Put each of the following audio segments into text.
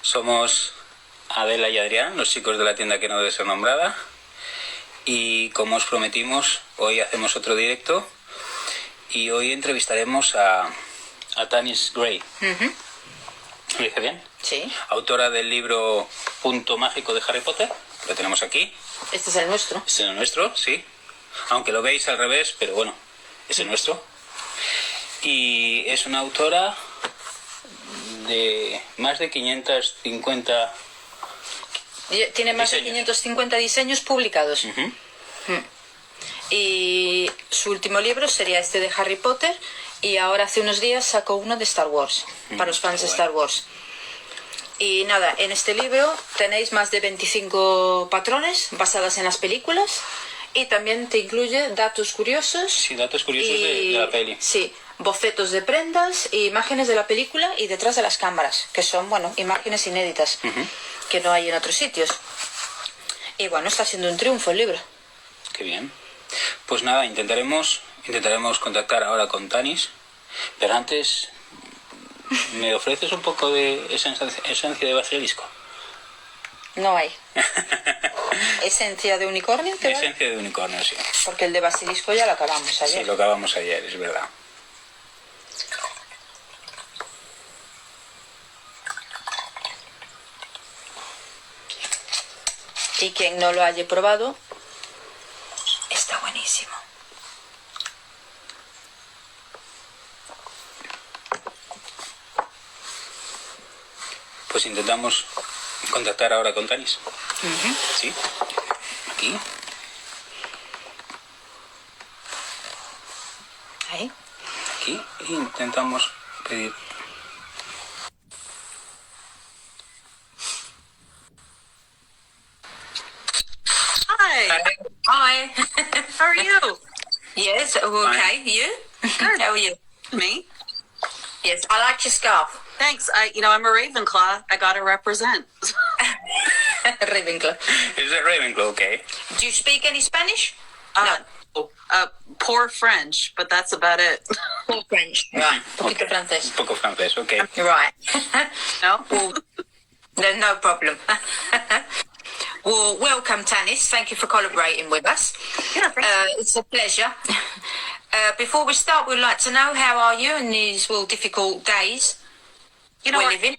Somos Adela y Adrián, los chicos de la tienda que no debe ser nombrada. Y como os prometimos, hoy hacemos otro directo. Y hoy entrevistaremos a TANIS Gray. ¿Lo dije bien? Sí. Autora del libro Punto Mágico de Harry Potter. Lo tenemos aquí. Este es el nuestro. Este es el nuestro, sí. Aunque lo veis al revés, pero bueno, es el nuestro. Y es una autora de más de 550... Tiene más diseños. de 550 diseños publicados. Y su último libro sería este de Harry Potter. Y ahora hace unos días sacó uno de Star Wars, para los fans de Star Wars. Y nada, en este libro tenéis más de 25 patrones basadas en las películas. Y también te incluye datos curiosos. Sí, datos curiosos de la peli. Sí, bocetos de prendas e imágenes de la película y detrás de las cámaras, que son, bueno, imágenes inéditas, que no hay en otros sitios. Y bueno, está siendo un triunfo el libro. Qué bien. Pues nada, intentaremos contactar ahora con TANIS, pero antes, ¿me ofreces un poco de esencia de basilisco? No hay. ¿Esencia de unicornio? Esencia de unicornio, sí. Porque el de basilisco ya lo acabamos ayer. Sí, lo acabamos ayer, es verdad. Y quien no lo haya probado, está buenísimo. Pues intentamos contactar ahora con TANIS. Sí, aquí. Ahí. Aquí e intentamos pedir. Hi. Hi. How are you? Yes, okay. You? Good. How are you? Me? Yes, I like your scarf. Thanks. I'm a Ravenclaw. I gotta represent. Ravenclaw. Is it Ravenclaw, okay? Do you speak any Spanish? Poor French, but that's about it. Or French. Right. Poquito Okay. francés. Un poco francés, ok. Right. No? Well, no problem. Well, welcome, TANIS. Thank you for collaborating with us. Yeah, thanks. It's a pleasure. Before we start, we'd like to know how are you in these difficult days we're living?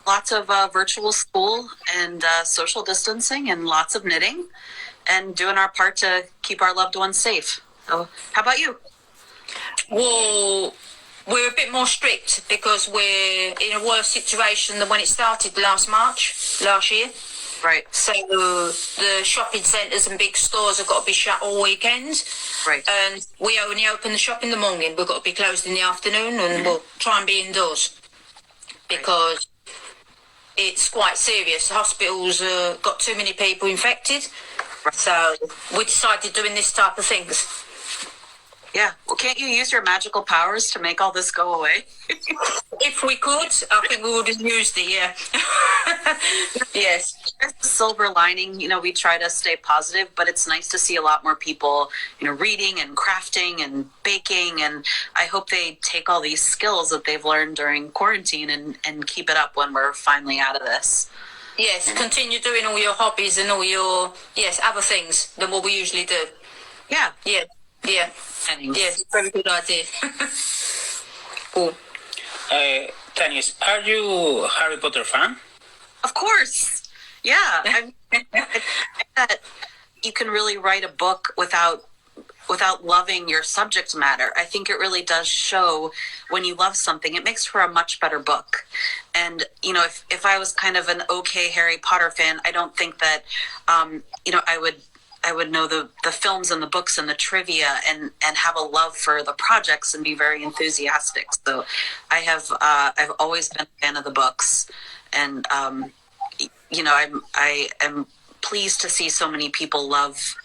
Lots of virtual school and social distancing and lots of knitting and doing our part to keep our loved ones safe. So, how about you? Well, we're a bit more strict because we're in a worse situation than when it started last year. Right. So the shopping centres and big stores have got to be shut all weekend. Right. And we only open the shop in the morning. We've got to be closed in the afternoon, and we'll try and be indoors because it's quite serious. The hospitals got too many people infected. So we decided doing this type of things. Yeah. Well, can't you use your magical powers to make all this go away? If we could, I think we would have used it, yeah. Yes. There's the silver lining. We try to stay positive, but it's nice to see a lot more people, reading and crafting and baking. And I hope they take all these skills that they've learned during quarantine and keep it up when we're finally out of this. Yes, continue doing all your hobbies and all your, other things than what we usually do. Yeah. Yeah. Yeah. Thanks. Yes, very good idea. Cool. TANIS, are you a Harry Potter fan? Of course. Yeah. I think that you can really write a book without loving your subject matter. I think it really does show when you love something, it makes for a much better book. And, if I was kind of an okay Harry Potter fan, I don't think that, I would know the films and the books and the trivia and have a love for the projects and be very enthusiastic. So I've always been a fan of the books, and I am pleased to see so many people love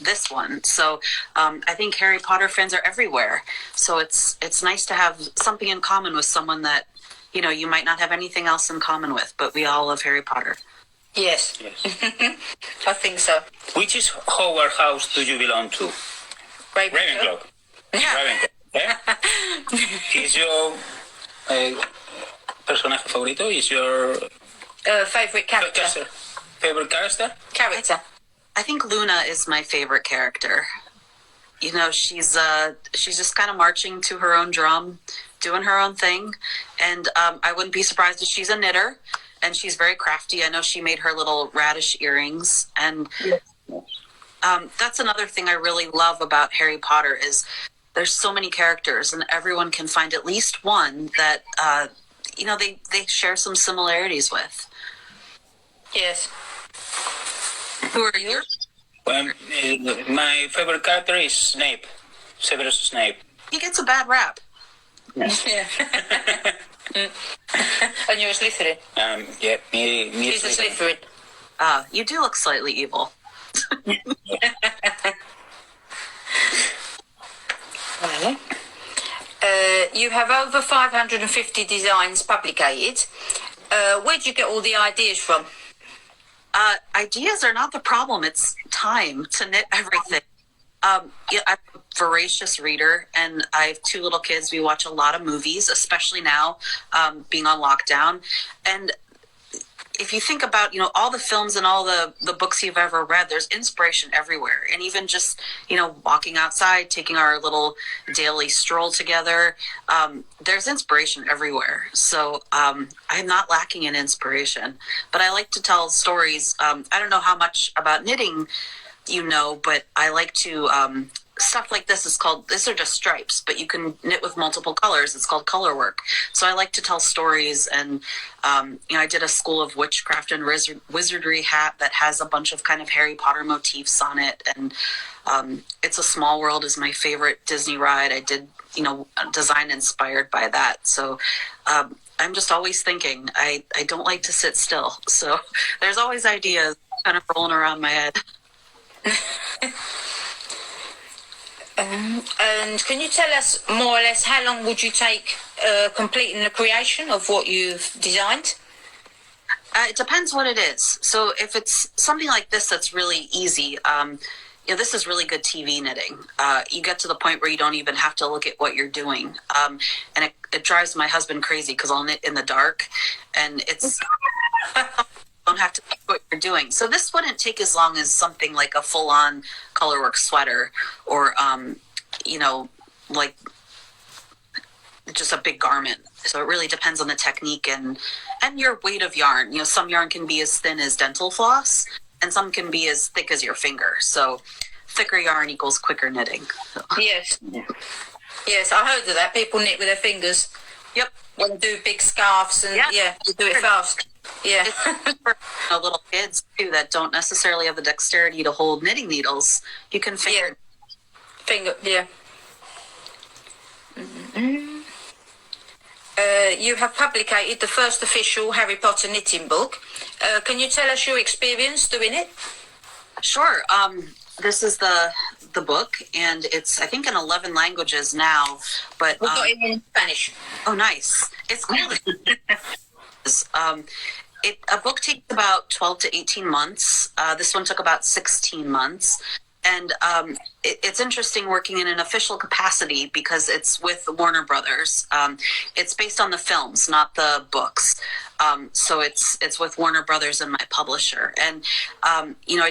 this one. So I think Harry Potter fans are everywhere. So it's nice to have something in common with someone that you might not have anything else in common with, but we all love Harry Potter. Yes. I think so. Which is Hogwarts house do you belong to? Ravenclaw. Yeah. Ravenclaw. Is your personaje favorito? Is your Favorite character? Favorite character? Character. I think Luna is my favorite character. You know, she's just kind of marching to her own drum, doing her own thing, and I wouldn't be surprised if she's a knitter, and she's very crafty. I know she made her little radish earrings, and that's another thing I really love about Harry Potter is there's so many characters, and everyone can find at least one that you know they share some similarities with. Yes. Who are you? Well, my favorite character is Snape, Severus Snape. He gets a bad rap. Yeah. And you're a Slytherin? Yeah, me He's a Slytherin. You do look slightly evil. Well, you have over 550 designs publicated. Where do you get all the ideas from? Ideas are not the problem. It's time to knit everything. Yeah, I'm a voracious reader, and I have 2 little kids. We watch a lot of movies, especially now, being on lockdown. And if you think about, you know, all the films and all the books you've ever read, there's inspiration everywhere. And even just, you know, walking outside, taking our little daily stroll together, there's inspiration everywhere. So I'm not lacking in inspiration. But I like to tell stories. I don't know how much about knitting you know, but I like to... stuff like this is called, these are just stripes, but you can knit with multiple colors. It's called color work. So I like to tell stories, and you know, I did a School of Witchcraft and Wizardry hat that has a bunch of kind of Harry Potter motifs on it, and It's a Small World is my favorite Disney ride. I did, you know, design inspired by that. So I'm just always thinking. I don't like to sit still, so there's always ideas kind of rolling around my head. And can you tell us more or less how long would you take completing the creation of what you've designed? It depends what it is. So if it's something like this that's really easy, you know, this is really good TV knitting. You get to the point where you don't even have to look at what you're doing. And it drives my husband crazy because I'll knit in the dark, and it's... don't have to think what you're doing. So this wouldn't take as long as something like a full-on colorwork sweater or, you know, like just a big garment. So it really depends on the technique and your weight of yarn. You know, some yarn can be as thin as dental floss, and some can be as thick as your finger. So thicker yarn equals quicker knitting. So. Yes. Yes, I heard of that. People knit with their fingers. Yep. When they do big scarves and yeah they do it fast. Yeah. It's for little kids too that don't necessarily have the dexterity to hold knitting needles. You can finger. Yeah. Mm-hmm. You have publicated the first official Harry Potter knitting book. Can you tell us your experience doing it? Sure. This is the book, and it's I think in 11 languages now. But We've got it in Spanish. Oh, nice! It's cool. A book takes about 12 to 18 months. This one took about 16 months. And it's interesting working in an official capacity because it's with Warner Brothers. It's based on the films, not the books. So it's with Warner Brothers and my publisher. And, you know,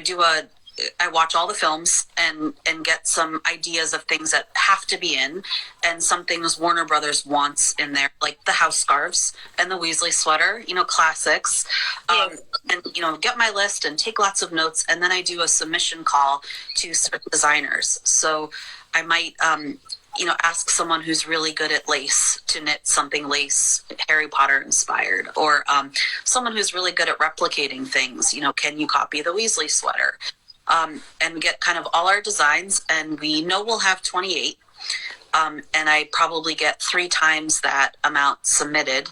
I watch all the films and get some ideas of things that have to be in, and some things Warner Brothers wants in there, like the house scarves and the Weasley sweater, you know, classics. Yes. And, you know, get my list and take lots of notes, and then I do a submission call to certain designers. So I might, you know, ask someone who's really good at lace to knit something lace Harry Potter inspired, or someone who's really good at replicating things. You know, can you copy the Weasley sweater? And get kind of all our designs, and we know we'll have 28, and I probably get 3 times that amount submitted,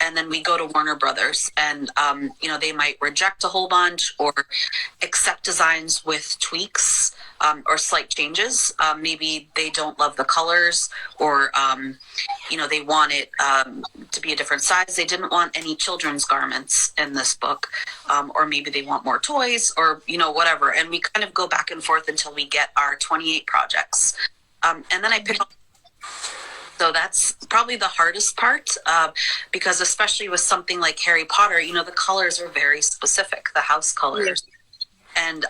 and then we go to Warner Brothers, and you know, they might reject a whole bunch or accept designs with tweaks or slight changes. Maybe they don't love the colors, or you know, they want it to be a different size. They didn't want any children's garments in this book, or maybe they want more toys, or, you know, whatever. And we kind of go back and forth until we get our 28 projects. And then I pick up. So that's probably the hardest part, because especially with something like Harry Potter, you know, the colors are very specific, the house colors. And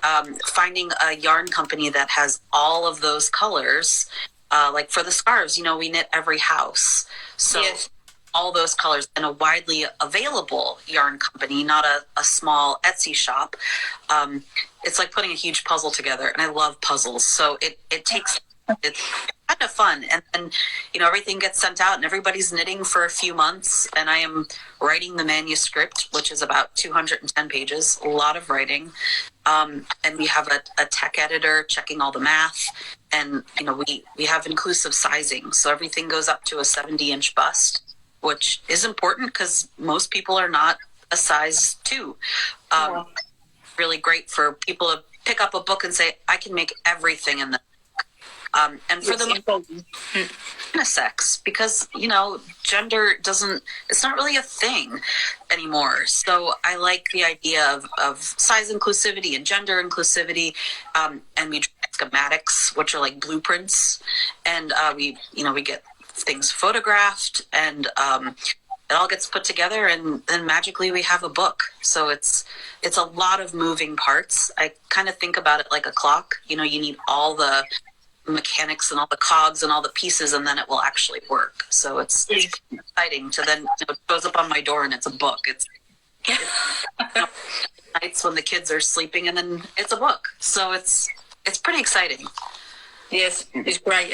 finding a yarn company that has all of those colors, like for the scarves, you know, we knit every house. So all those colors, and a widely available yarn company, not a small Etsy shop. It's like putting a huge puzzle together, and I love puzzles. So it takes... It's kind of fun, and you know, everything gets sent out and everybody's knitting for a few months, and I am writing the manuscript, which is about 210 pages, a lot of writing, and we have a tech editor checking all the math, and you know, we have inclusive sizing, so everything goes up to a 70-inch bust, which is important because most people are not a size 2. Really great for people to pick up a book and say, I can make everything in the and for the unisex, because you know, gender it's not really a thing anymore. So I like the idea of size inclusivity and gender inclusivity, and we schematics, which are like blueprints, and we get things photographed, and it all gets put together, and then magically we have a book. So it's a lot of moving parts. I kind of think about it like a clock. You know, you need all the mechanics and all the cogs and all the pieces, and then it will actually work. So it's exciting to then, you know, it goes up on my door and it's a book. It's you know, nights when the kids are sleeping, and then it's a book. So it's pretty exciting. Yes, it's great.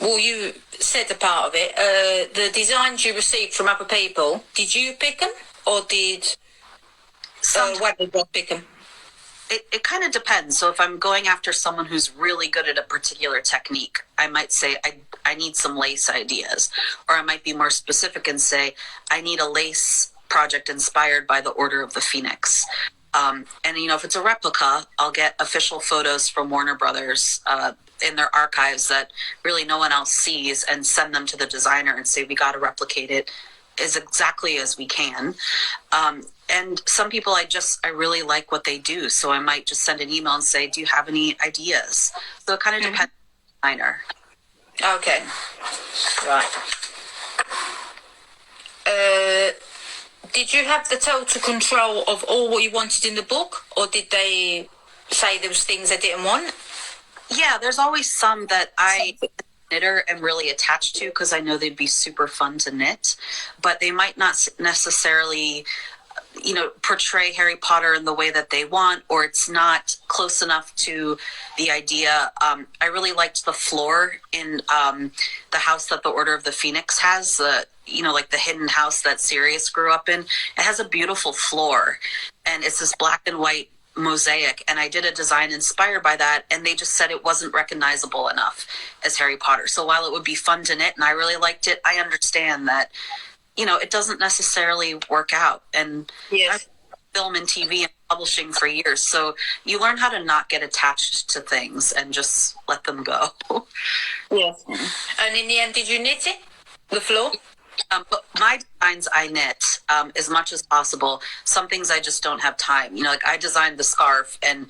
Well, you said a part of it. The designs you received from other people, did you pick them, or did Weber pick them? It kind of depends. So if I'm going after someone who's really good at a particular technique, I might say, I need some lace ideas. Or I might be more specific and say, I need a lace project inspired by the Order of the Phoenix. And, you know, if it's a replica, I'll get official photos from Warner Brothers in their archives that really no one else sees, and send them to the designer and say, we got to replicate it as exactly as we can. And some people, I really like what they do. So I might just send an email and say, do you have any ideas? So it kind of depends on the designer. Okay. Right. Did you have the total control of all what you wanted in the book, or did they say there was things they didn't want? Yeah, there's always some that I... knitter am really attached to, because I know they'd be super fun to knit, but they might not necessarily, you know, portray Harry Potter in the way that they want, or it's not close enough to the idea. I really liked the floor in the house that the Order of the Phoenix has, you know, like the hidden house that Sirius grew up in. It has a beautiful floor, and it's this black and white mosaic, and I did a design inspired by that, and they just said it wasn't recognizable enough as Harry Potter. So while it would be fun to knit and I really liked it, I understand that, you know, it doesn't necessarily work out. And I've film and TV and publishing for years, so you learn how to not get attached to things and just let them go. Yes. And in the end, did you knit it, the floor? But my designs I knit as much as possible. Some things I just don't have time. You know, like I designed the scarf and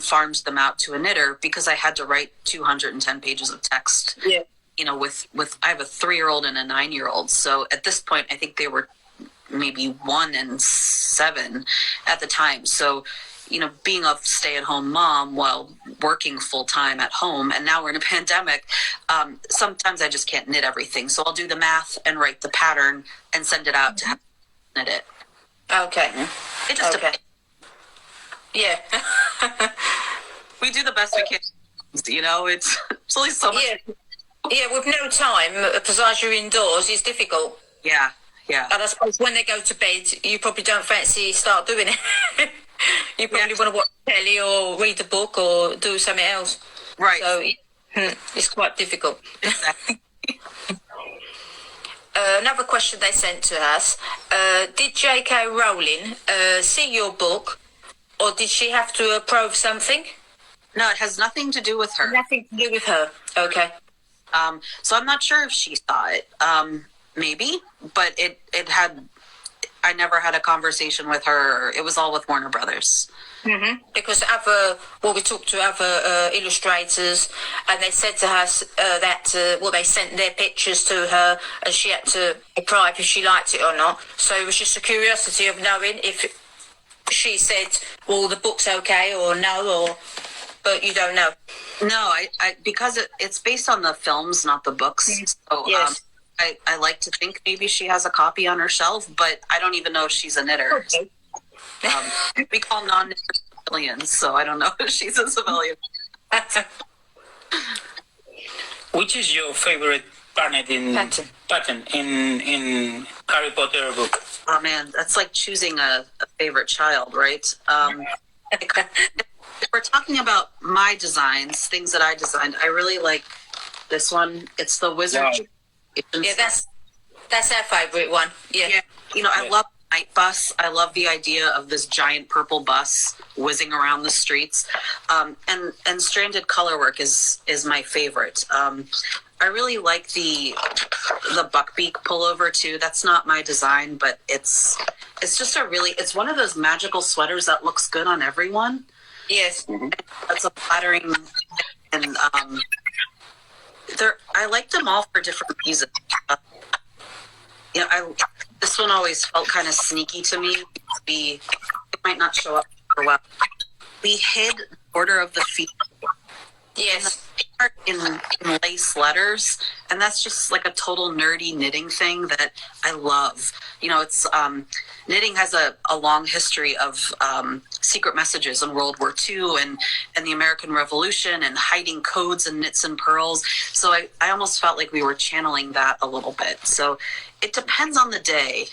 farmed them out to a knitter because I had to write 210 pages of text. Yeah. You know, with I have a 3-year-old and a 9-year-old. So at this point, I think they were maybe 1 and 7 at the time. So, you know, being a stay-at-home mom while working full-time at home, and now we're in a pandemic, sometimes I just can't knit everything. So I'll do the math and write the pattern and send it out to have knit it. Okay. It just depends. Yeah. We do the best we can. You know, it's only so much. Yeah, with no time, besides you're indoors, it's difficult. Yeah. And I suppose when they go to bed, you probably don't fancy start doing it. You probably want to watch telly or read a book or do something else. Right. So it's quite difficult. Exactly. Another question they sent to us. Did J.K. Rowling see your book, or did she have to approve something? No, it has nothing to do with her. Nothing to do with her. Okay. So I'm not sure if she saw it. Maybe, but it had... I never had a conversation with her. It was all with Warner Brothers. Mm-hmm. Because we talked to other illustrators, and they said to us that they sent their pictures to her, and she had to apply if she liked it or not. So it was just a curiosity of knowing if she said, "Well, the book's okay," or no, but you don't know. No, I because it's based on the films, not the books. So yes. I like to think maybe she has a copy on her shelf, but I don't even know if she's a knitter. Okay. We call non-knitters civilians, so I don't know if she's a civilian. Which is your favorite pattern in Harry Potter book? Oh man, that's like choosing a favorite child, right? If we're talking about my designs, things that I designed, I really like this one. It's the wizard. Wow. Yeah, that's our favorite one. Yeah. I love night bus. I love the idea of this giant purple bus whizzing around the streets. And stranded colorwork is my favorite. I really like the buckbeak pullover too. That's not my design, but it's just it's one of those magical sweaters that looks good on everyone. Yes. That's a flattering, and I like them all for different reasons. This one always felt kind of sneaky to me. It might not show up for a while. We hid the border of the feet. Yes. In lace letters, and that's just like a total nerdy knitting thing that I love. It's knitting has a long history of secret messages in World War II and the American Revolution and hiding codes and knits and pearls. So I almost felt like we were channeling that a little bit. So it depends on the day.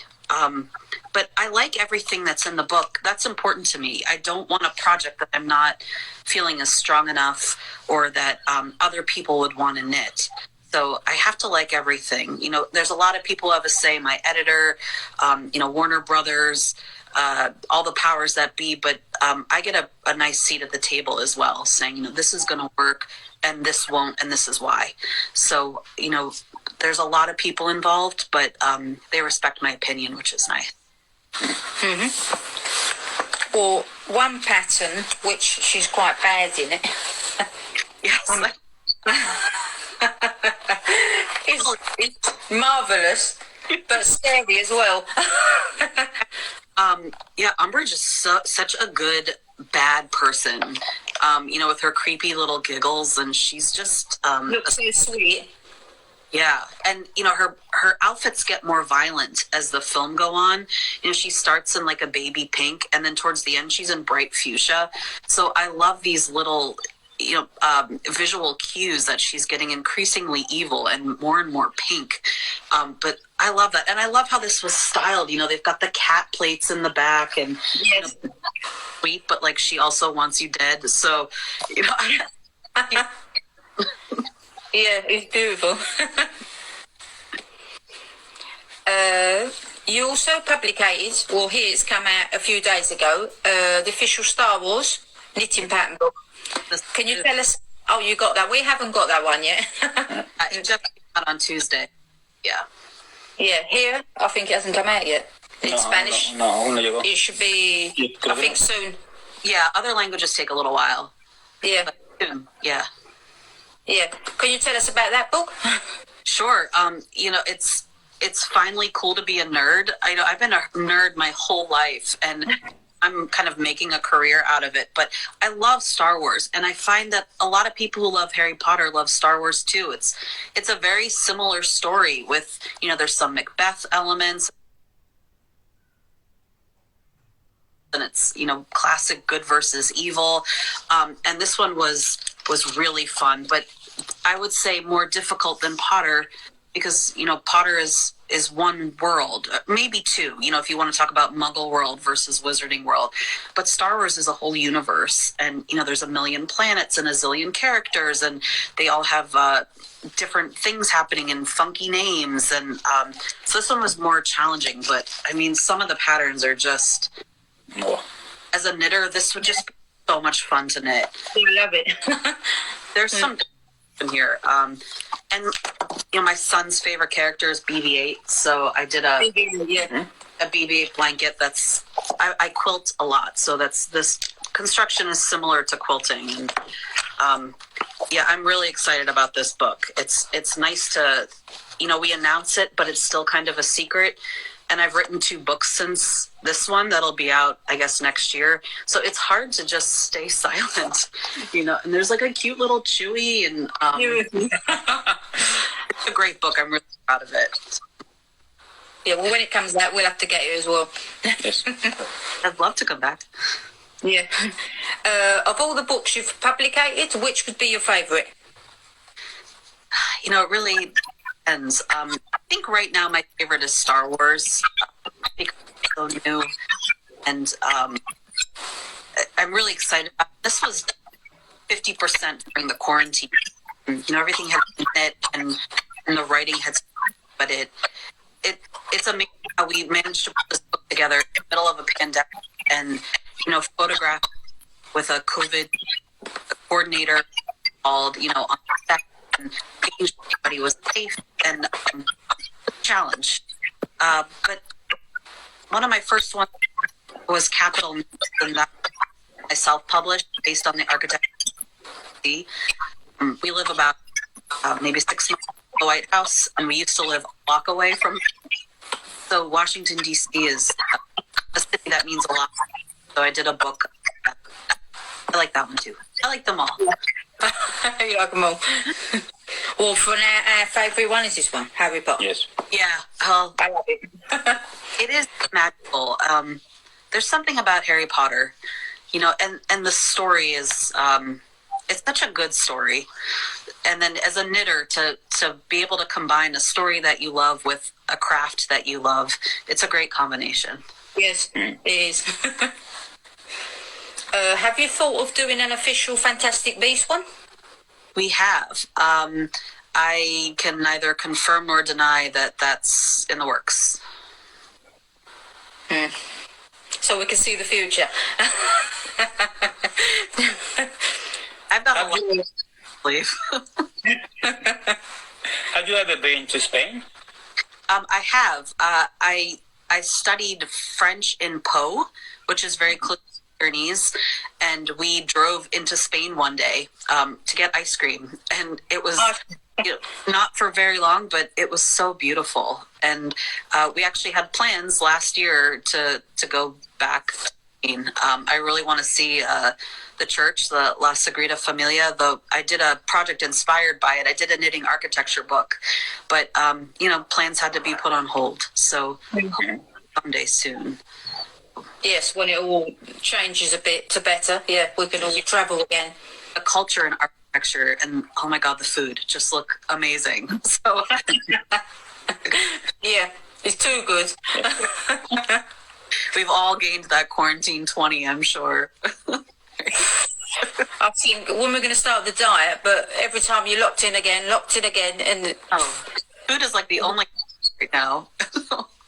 But I like everything that's in the book. That's important to me. I don't want a project that I'm not feeling is strong enough or that other people would want to knit. So I have to like everything. There's a lot of people who have a say, my editor, Warner Brothers, all the powers that be, but I get a nice seat at the table as well, saying, this is going to work and this won't, and this is why. So, there's a lot of people involved, but they respect my opinion, which is nice. Mm-hmm. Or one pattern, which she's quite bad in it. Yes. It's marvellous, but scary as well. Umbridge is such a good bad person. With her creepy little giggles, and she's just looks so sweet. Yeah, and her outfits get more violent as the film go on. She starts in like a baby pink, and then towards the end she's in bright fuchsia. So I love these little visual cues that she's getting increasingly evil and more pink. But I love that, and I love how this was styled. They've got the cat plates in the back, and yes. Sweet, but like she also wants you dead. So yeah, it's beautiful. You also publicated, well, here it's come out a few days ago, the official Star Wars knitting pattern book. Can you tell us? Oh, you got that. We haven't got that one yet. It just came out on Tuesday. Yeah. Yeah, here, I think it hasn't come out yet. In Spanish. No, no llegó. It should be, I think, soon. Yeah, other languages take a little while. Yeah. But soon, yeah. Yeah. Can you tell us about that book? Sure. It's finally cool to be a nerd. I've been a nerd my whole life, and I'm kind of making a career out of it. But I love Star Wars, and I find that a lot of people who love Harry Potter love Star Wars too. It's a very similar story with, there's some Macbeth elements, and it's, classic good versus evil. And this one was really fun, but I would say more difficult than Potter, because, Potter is one world, maybe two, if you want to talk about Muggle world versus Wizarding world. But Star Wars is a whole universe, and, there's a million planets and a zillion characters, and they all have different things happening and funky names. And so this one was more challenging, but, some of the patterns are just... As a knitter, this would just be so much fun to knit. I love it. There's some in here. And my son's favorite character is BB-8, so I did a BB-8 blanket. I quilt a lot, so this construction is similar to quilting. And I'm really excited about this book. It's nice to, we announce it, but it's still kind of a secret. And I've written 2 books since this one that'll be out, I guess, next year. So it's hard to just stay silent, And there's like a cute little Chewy, and it's a great book. I'm really proud of it. Yeah, well, when it comes out, we'll have to get you as well. Yes. I'd love to come back. Yeah. Of all the books you've publicated, which would be your favourite? It really depends. I think right now my favorite is Star Wars because it's so new, and I'm really excited. This was 50% during the quarantine. Everything had been it, and the writing had, but it's amazing how we managed to put this book together in the middle of a pandemic, and photograph with a COVID coordinator called, on set, and making sure everybody was safe, and challenge. But one of my first ones was Capital, and that I self-published based on the architecture. We live about maybe 6 miles from the White House, and we used to live a block away from. So Washington, D.C. is a city that means a lot. So I did a book. I like that one too. I like them all. You like them all. Well, for now, our favourite one is this one, Harry Potter. Yes. Yeah. Well, I love it. it is magical. There's something about Harry Potter, and the story is, it's such a good story. And then as a knitter, to be able to combine a story that you love with a craft that you love, it's a great combination. Yes, it is. Have you thought of doing an official Fantastic Beasts one? We have. I can neither confirm nor deny that that's in the works. So we can see the future. I've got a lot to believe. Have you ever been to Spain? I have. I studied French in Po, which is very close to Pyrenees, and we drove into Spain one day to get ice cream, and it was not for very long, but it was so beautiful. And we actually had plans last year to go back to Spain. I really want to see the church, the La Sagrada Familia. Though I did a project inspired by it. I did a knitting architecture book, but plans had to be put on hold. So someday soon. Yes, when it all changes a bit to better, we can all travel again. The culture and architecture, and oh my God, the food just look amazing. So yeah, it's too good. We've all gained that quarantine 20, I'm sure. I think when we're going to start the diet, but every time you're locked in again, and food is like the only right now.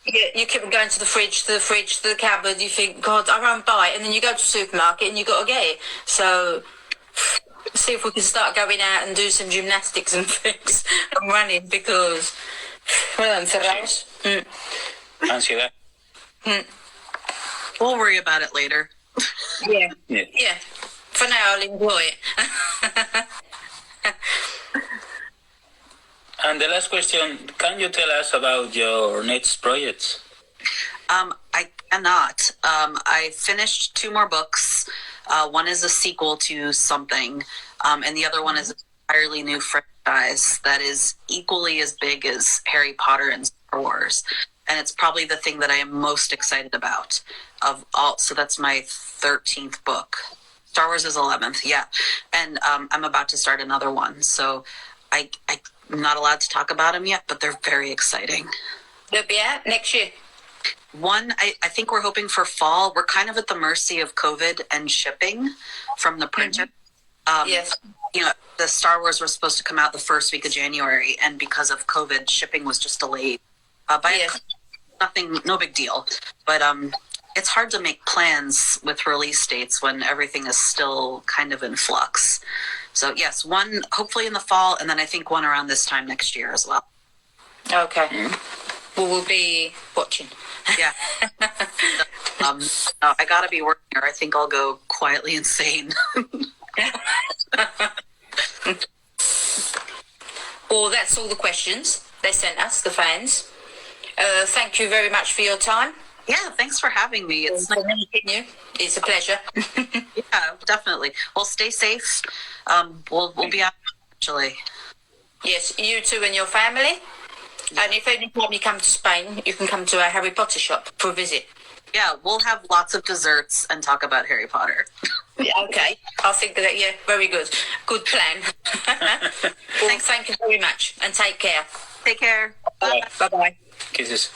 Yeah, you keep going to the fridge, to the cupboard. You think, God, I won't buy it, and then you go to the supermarket and you got to get it. So, see if we can start going out and do some gymnastics and things and running because, well, encerrados. Ansiedad. We'll worry about it later. Yeah. Yeah. For now, I'll enjoy it. And the last question, can you tell us about your next projects? I cannot. I finished 2 more books. One is a sequel to something, and the other one is an entirely new franchise that is equally as big as Harry Potter and Star Wars. And it's probably the thing that I am most excited about of all. So that's my 13th book. Star Wars is 11th, yeah. And I'm about to start another one. So I'm not allowed to talk about them yet, but they're very exciting. They'll be out next year. One, I think we're hoping for fall. We're kind of at the mercy of COVID and shipping from the printer. Yes. The Star Wars was supposed to come out the first week of January, and because of COVID, shipping was just delayed. No big deal. But it's hard to make plans with release dates when everything is still kind of in flux. So yes, one hopefully in the fall, and then I think one around this time next year as well. Okay. Well, we'll be watching. Yeah. No, I gotta be working, or I think I'll go quietly insane. Well, that's all the questions they sent us, the fans. Thank you very much for your time. Yeah, thanks for having me. It's nice meeting you. It's a pleasure. Yeah, definitely. Well, stay safe. We'll be out eventually. Yes, you two and your family. Yeah. And if any time you come to Spain, you can come to our Harry Potter shop for a visit. Yeah, we'll have lots of desserts and talk about Harry Potter. Okay, I think that, yeah, very good. Good plan. Well, thank you very much, and take care. Take care. Bye. Bye-bye. Kisses.